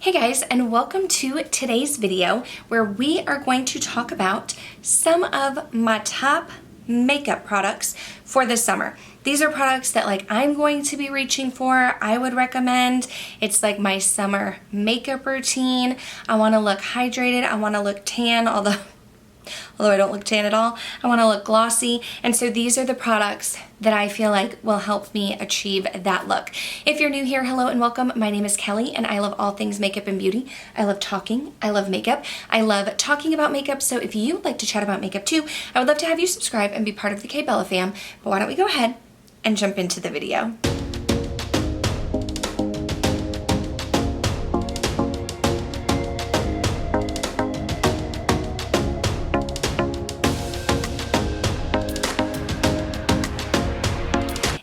Hey guys, and welcome to today's video where we are going to talk about some of my top makeup products for the summer. These are products that I'm going to be reaching for. I would recommend. It's like my summer makeup routine. I want to look hydrated. I want to look tan, although I don't look tan at all. I want to look glossy, and so these are the products that I feel like will help me achieve that look. If you're new here, hello and welcome. My name is Kelly and I love all things makeup and beauty. I love talking, I love makeup, I love talking about makeup, so if you'd like to chat about makeup too, I would love to have you subscribe and be part of the K Bella fam. But why don't we go ahead and jump into the video.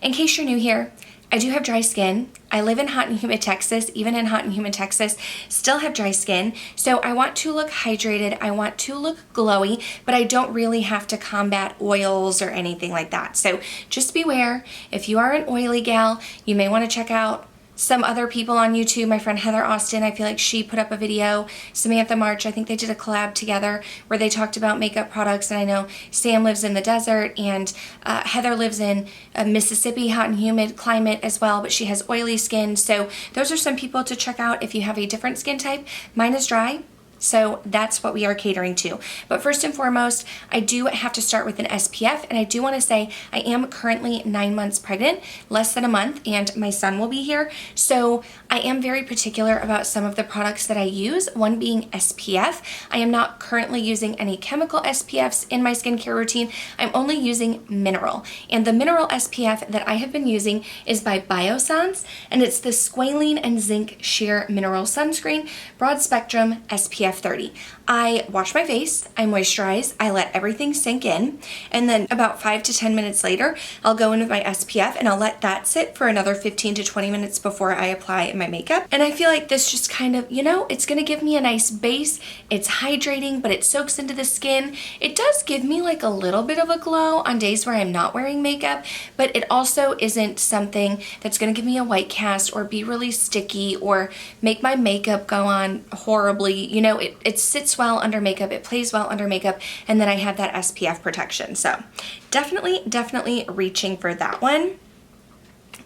In case you're new here, I do have dry skin. I live in hot and humid Texas. Even in hot and humid Texas, still have dry skin. So I want to look hydrated. I want to look glowy, but I don't really have to combat oils or anything like that. So just beware. If you are an oily gal, you may want to check out some other people on YouTube. My friend Heather Austin, I feel like she put up a video. Samantha March, I think they did a collab together where they talked about makeup products. And I know Sam lives in the desert and Heather lives in a Mississippi hot and humid climate as well, but she has oily skin. So those are some people to check out if you have a different skin type. Mine is dry, so that's what we are catering to. But first and foremost, I do have to start with an SPF, and I do want to say I am currently 9 months pregnant, less than a month, and my son will be here. So I am very particular about some of the products that I use, one being SPF. I am not currently using any chemical SPFs in my skincare routine. I'm only using mineral. And the mineral SPF that I have been using is by Biossance, and it's the Squalene and Zinc Sheer Mineral Sunscreen Broad Spectrum SPF 30. I wash my face, I moisturize, I let everything sink in, and then about 5 to 10 minutes later, I'll go in with my SPF and I'll let that sit for another 15 to 20 minutes before I apply my makeup. And I feel like this just kind of, it's gonna give me a nice base. It's hydrating, but it soaks into the skin. It does give me a little bit of a glow on days where I'm not wearing makeup, but it also isn't something that's gonna give me a white cast or be really sticky or make my makeup go on horribly. It sits well under makeup, it plays well under makeup, and then I have that SPF protection. So definitely reaching for that one.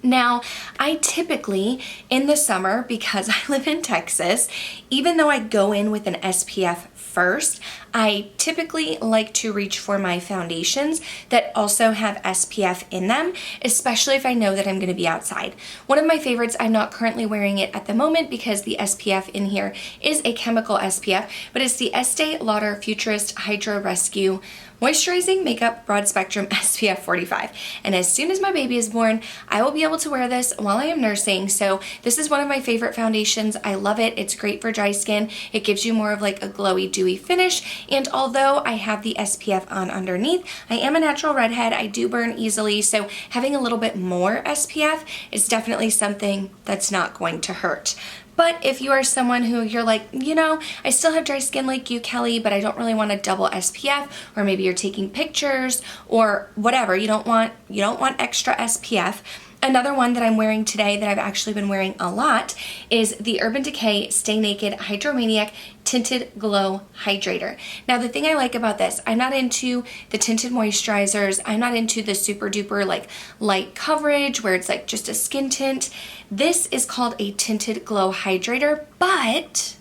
Now, I typically, in the summer, because I live in Texas, even though I go in with an SPF first, I typically like to reach for my foundations that also have SPF in them, especially if I know that I'm going to be outside. One of my favorites, I'm not currently wearing it at the moment because the SPF in here is a chemical SPF, but it's the Estee Lauder Futurist Hydra Rescue Moisturizing Makeup Broad Spectrum SPF 45. And as soon as my baby is born, I will be able to wear this while I am nursing. So this is one of my favorite foundations. I love it. It's great for dry skin. It gives you more of a glowy, dewy finish. And although I have the SPF on underneath, I am a natural redhead. I do burn easily. So having a little bit more SPF is definitely something that's not going to hurt. But if you are someone who you're I still have dry skin like you, Kelly, but I don't really want a double SPF, or maybe you're taking pictures or whatever, you don't want extra SPF. Another one that I'm wearing today that I've actually been wearing a lot is the Urban Decay Stay Naked Hydromaniac Tinted Glow Hydrator. Now, the thing I like about this, I'm not into the tinted moisturizers. I'm not into the super duper light coverage where it's just a skin tint. This is called a Tinted Glow Hydrator, but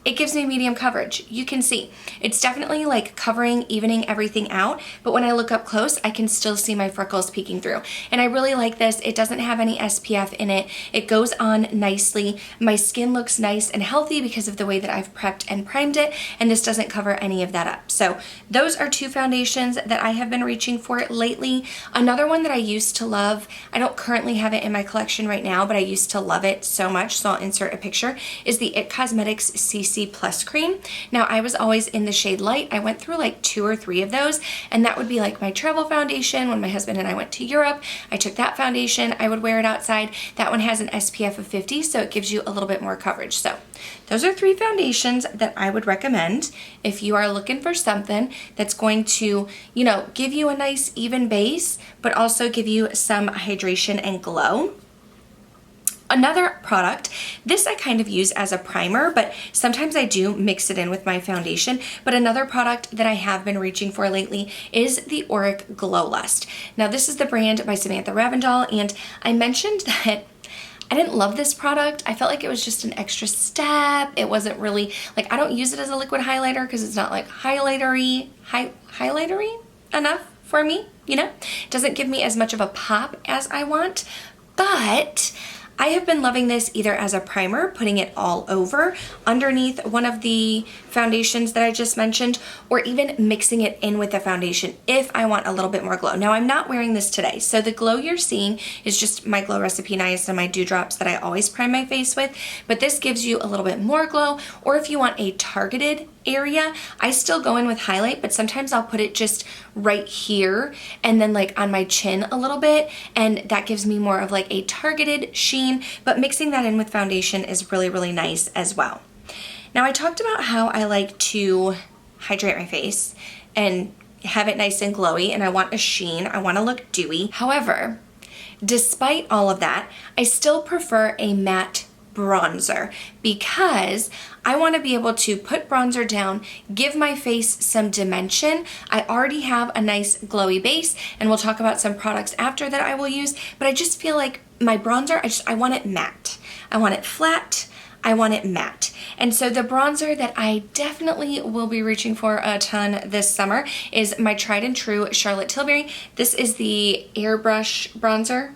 it gives me medium coverage. You can see it's definitely covering, evening everything out, but when I look up close, I can still see my freckles peeking through. And I really like this. It doesn't have any SPF in it. It goes on nicely. My skin looks nice and healthy because of the way that I've prepped and primed it, and this doesn't cover any of that up. So those are two foundations that I have been reaching for lately. Another one that I used to love, I don't currently have it in my collection right now, but I used to love it so much, so I'll insert a picture, is the IT Cosmetics CC Plus cream. Now, I was always in the shade light. I went through 2 or 3 of those, and that would be my travel foundation. When my husband and I went to Europe, I took that foundation. I would wear it outside. That one has an SPF of 50, so it gives you a little bit more coverage. So those are 3 foundations that I would recommend if you are looking for something that's going to, give you a nice even base, but also give you some hydration and glow. Another product, this I kind of use as a primer, but sometimes I do mix it in with my foundation. But another product that I have been reaching for lately is the Auric Glow Lust. Now this is the brand by Samantha Ravindal, and I mentioned that I didn't love this product. I felt like it was just an extra step. It wasn't really, like, I don't use it as a liquid highlighter because it's not like highlightery enough for me, you know? It doesn't give me as much of a pop as I want, but I have been loving this either as a primer, putting it all over underneath one of the foundations that I just mentioned, or even mixing it in with the foundation if I want a little bit more glow. Now I'm not wearing this today, so the glow you're seeing is just my Glow Recipe Niacinamide dewdrops that I always prime my face with, but this gives you a little bit more glow. Or if you want a targeted area, I still go in with highlight, but sometimes I'll put it just right here and then like on my chin a little bit, and that gives me more of like a targeted sheen, but mixing that in with foundation is really, really nice as well. Now I talked about how I like to hydrate my face and have it nice and glowy, and I want a sheen, I want to look dewy. However, despite all of that, I still prefer a matte bronzer because I want to be able to put bronzer down, give my face some dimension. I already have a nice glowy base, and we'll talk about some products after that I will use, but I just feel like my bronzer, I want it matte. I want it flat. I want it matte. And so the bronzer that I definitely will be reaching for a ton this summer is my tried and true Charlotte Tilbury. This is the Airbrush bronzer,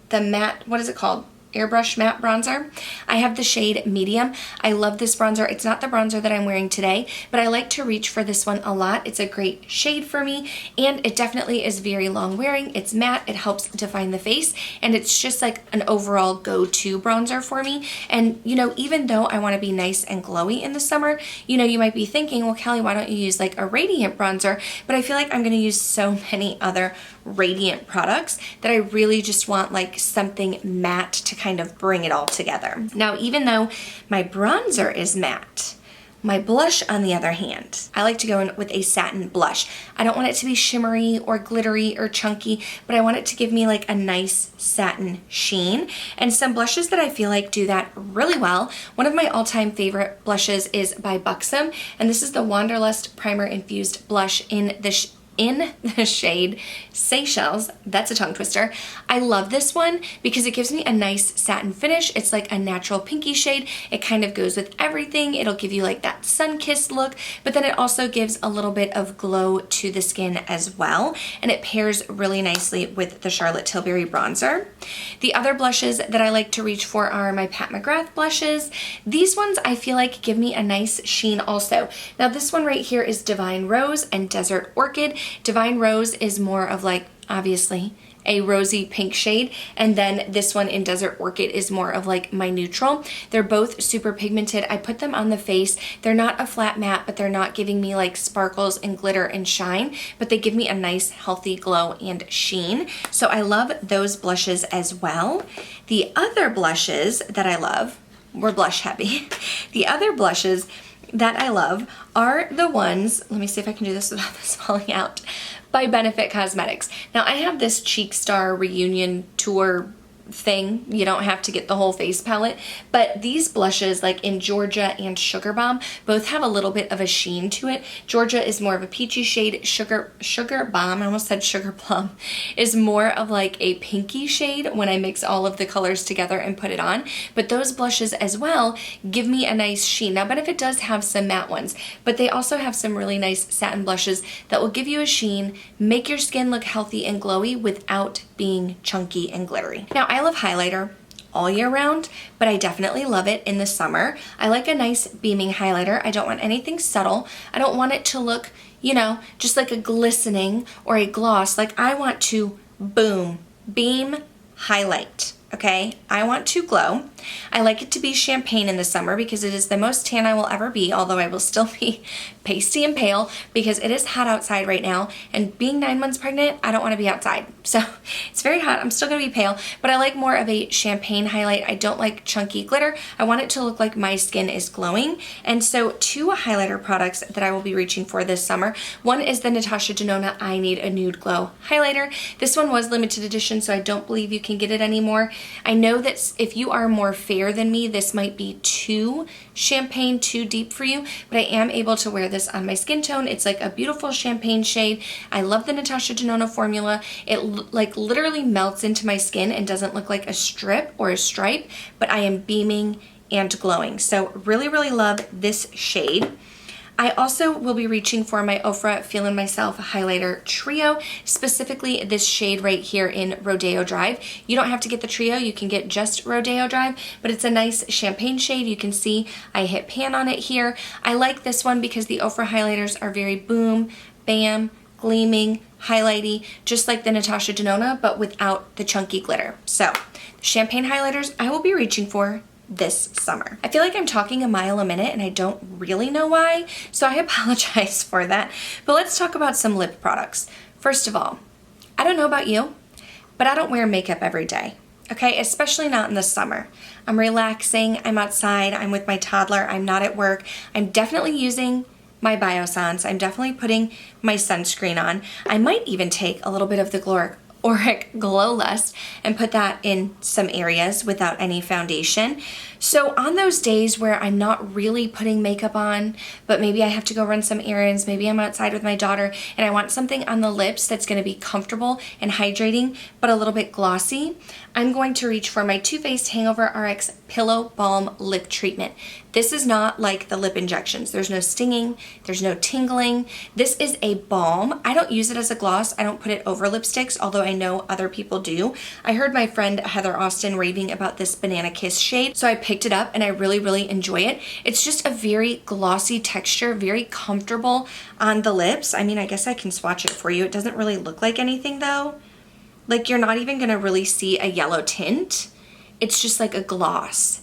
the matte, what is it called? Airbrush matte bronzer. I have the shade medium. I love this bronzer. It's not the bronzer that I'm wearing today, but I like to reach for this one a lot. It's a great shade for me, and it definitely is very long wearing. It's matte, it helps define the face, and it's just like an overall go-to bronzer for me. And you know, even though I want to be nice and glowy in the summer, you know, you might be thinking, well, Kelly, why don't you use like a radiant bronzer? But I feel like I'm going to use so many other radiant products that I really just want like something matte to kind of bring it all together. Now, even though my bronzer is matte, my blush, on the other hand, I like to go in with a satin blush. I don't want it to be shimmery or glittery or chunky, but I want it to give me like a nice satin sheen. And some blushes that I feel like do that really well. One of my all-time favorite blushes is by Buxom, and this is the Wanderlust Primer Infused Blush in the shade Seychelles. That's a tongue twister. I love this one because it gives me a nice satin finish. It's like a natural pinky shade. It kind of goes with everything. It'll give you like that sun-kissed look, but then it also gives a little bit of glow to the skin as well, and it pairs really nicely with the Charlotte Tilbury bronzer. The other blushes that I like to reach for are my Pat McGrath blushes. These ones I feel like give me a nice sheen also. Now this one right here is Divine Rose and Desert Orchid. Divine Rose is more of like, obviously, a rosy pink shade, and then this one in Desert Orchid is more of like my neutral. They're both super pigmented. I put them on the face. They're not a flat matte, but they're not giving me like sparkles and glitter and shine, but they give me a nice healthy glow and sheen. So I love those blushes as well. The other blushes that I love, we're blush heavy. The other blushes that I love are the ones, let me see if I can do this without this falling out, by Benefit Cosmetics. Now I have this Cheek Star Reunion Tour thing. You don't have to get the whole face palette, but these blushes like in Georgia and Sugar Bomb both have a little bit of a sheen to it. Georgia is more of a peachy shade. Sugar Bomb, I almost said Sugar Plum, is more of like a pinky shade when I mix all of the colors together and put it on. But those blushes as well give me a nice sheen. Now Benefit does have some matte ones, but they also have some really nice satin blushes that will give you a sheen, make your skin look healthy and glowy without being chunky and glittery. Now I love highlighter all year round, but I definitely love it in the summer. I like a nice beaming highlighter. I don't want anything subtle. I don't want it to look, you know, just like a glistening or a gloss. Like I want to boom, beam, highlight. Okay, I want to glow. I like it to be champagne in the summer because it is the most tan I will ever be, although I will still be pasty and pale because it is hot outside right now, and being 9 months pregnant, I don't want to be outside. So it's very hot. I'm still going to be pale, but I like more of a champagne highlight. I don't like chunky glitter. I want it to look like my skin is glowing. And so 2 highlighter products that I will be reaching for this summer. One is the Natasha Denona I Need a Nude Glow highlighter. This one was limited edition, so I don't believe you can get it anymore. I know that if you are more fair than me, this might be too champagne, too deep for you, but I am able to wear this on my skin tone. It's like a beautiful champagne shade. I love the Natasha Denona formula. It like literally melts into my skin and doesn't look like a strip or a stripe, but I am beaming and glowing. So really, really love this shade. I also will be reaching for my Ofra Feelin' Myself Highlighter Trio, specifically this shade right here in Rodeo Drive. You don't have to get the trio, you can get just Rodeo Drive, but it's a nice champagne shade. You can see I hit pan on it here. I like this one because the Ofra highlighters are very boom, bam, gleaming, highlighty, just like the Natasha Denona, but without the chunky glitter. So, champagne highlighters I will be reaching for this summer. I feel like I'm talking a mile a minute and I don't really know why, so I apologize for that. But let's talk about some lip products. First of all, I don't know about you, but I don't wear makeup every day, okay? Especially not in the summer. I'm relaxing, I'm outside, I'm with my toddler, I'm not at work. I'm definitely using my Biossance. I'm definitely putting my sunscreen on. I might even take a little bit of the Auric Glow Lust and put that in some areas without any foundation. So on those days where I'm not really putting makeup on, but maybe I have to go run some errands, maybe I'm outside with my daughter and I want something on the lips that's going to be comfortable and hydrating but a little bit glossy, I'm going to reach for my Too Faced Hangover RX Pillow Balm Lip Treatment. This is not like the lip injections. There's no stinging, there's no tingling. This is a balm. I don't use it as a gloss. I don't put it over lipsticks, although I know other people do. I heard my friend Heather Austin raving about this Banana Kiss shade, so I picked it up and I really, really enjoy it. It's just a very glossy texture, very comfortable on the lips. I mean, I guess I can swatch it for you. It doesn't really look like anything though. Like you're not even gonna really see a yellow tint. It's just like a gloss.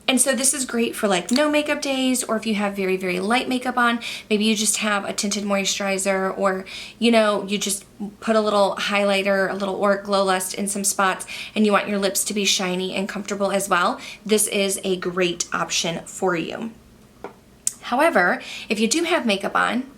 And so this is great for like no makeup days, or if you have very, very light makeup on, maybe you just have a tinted moisturizer, or you know, you just put a little highlighter, a little Auric Glow Lust in some spots and you want your lips to be shiny and comfortable as well. This is a great option for you. However, if you do have makeup on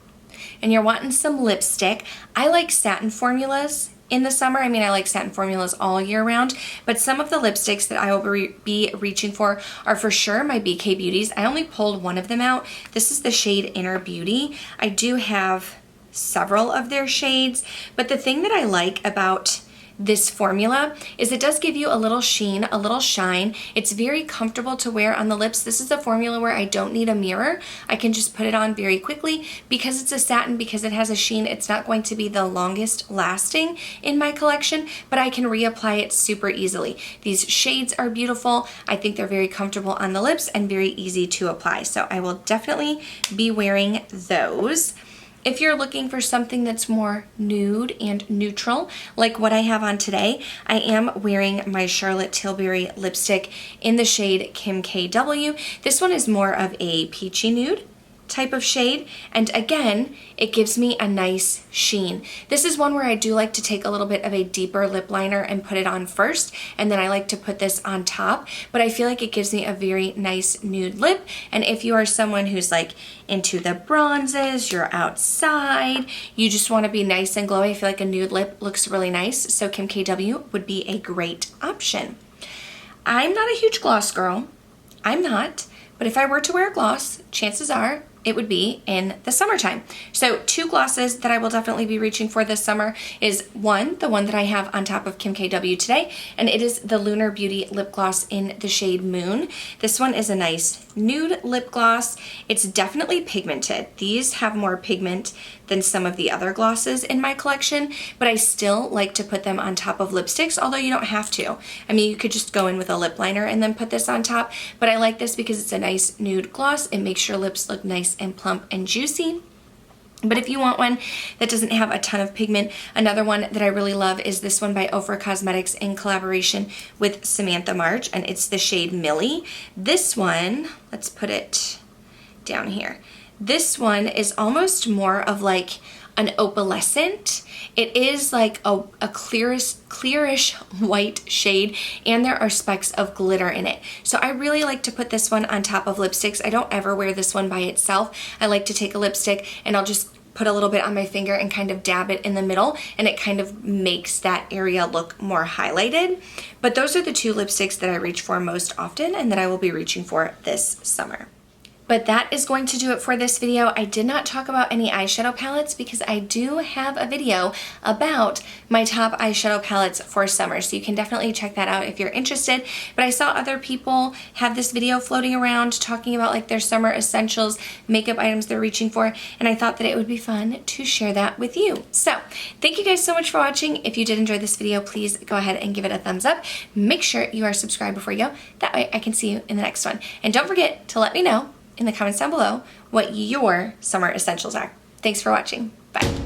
and you're wanting some lipstick, I like satin formulas in the summer. I mean, I like satin formulas all year round, but some of the lipsticks that I will be reaching for are for sure my BK Beauties. I only pulled one of them out. This is the shade Inner Beauty. I do have several of their shades, but the thing that I like about this formula is it does give you a little sheen, a little shine. It's very comfortable to wear on the lips. This is a formula where I don't need a mirror. I can just put it on very quickly. Because it's a satin, because it has a sheen, it's not going to be the longest lasting in my collection, but I can reapply it super easily. These shades are beautiful. I think they're very comfortable on the lips and very easy to apply. So I will definitely be wearing those. If you're looking for something that's more nude and neutral, like what I have on today, I am wearing my Charlotte Tilbury lipstick in the shade Kim KW. This one is more of a peachy nude type of shade, and again, it gives me a nice sheen. This is one where I do like to take a little bit of a deeper lip liner and put it on first, and then I like to put this on top, but I feel like it gives me a very nice nude lip. And if you are someone who's like into the bronzes, you're outside, you just want to be nice and glowy, I feel like a nude lip looks really nice, so Kim KW would be a great option. I'm not a huge gloss girl, I'm not, but if I were to wear a gloss, chances are it would be in the summertime. So 2 glosses that I will definitely be reaching for this summer is one, the one that I have on top of Kim KW today, and it is the Lunar Beauty lip gloss in the shade Moon. This one is a nice nude lip gloss. It's definitely pigmented. These have more pigment than some of the other glosses in my collection, but I still like to put them on top of lipsticks, although you don't have to. I mean, you could just go in with a lip liner and then put this on top, but I like this because it's a nice nude gloss. It makes your lips look nice and plump and juicy. But if you want one that doesn't have a ton of pigment, another one that I really love is this one by Ofra Cosmetics in collaboration with Samantha March, and it's the shade Millie. This one, let's put it down here. This one is almost more of like an opalescent. It is like a clearish white shade, and there are specks of glitter in it. So I really like to put this one on top of lipsticks. I don't ever wear this one by itself. I like to take a lipstick and I'll just put a little bit on my finger and kind of dab it in the middle, and it kind of makes that area look more highlighted. But those are the two lipsticks that I reach for most often and that I will be reaching for this summer. But that is going to do it for this video. I did not talk about any eyeshadow palettes because I do have a video about my top eyeshadow palettes for summer, so you can definitely check that out if you're interested. But I saw other people have this video floating around talking about like their summer essentials, makeup items they're reaching for, and I thought that it would be fun to share that with you. So thank you guys so much for watching. If you did enjoy this video, please go ahead and give it a thumbs up. Make sure you are subscribed before you go. That way I can see you in the next one. And don't forget to let me know in the comments down below what your summer essentials are. Thanks for watching. Bye.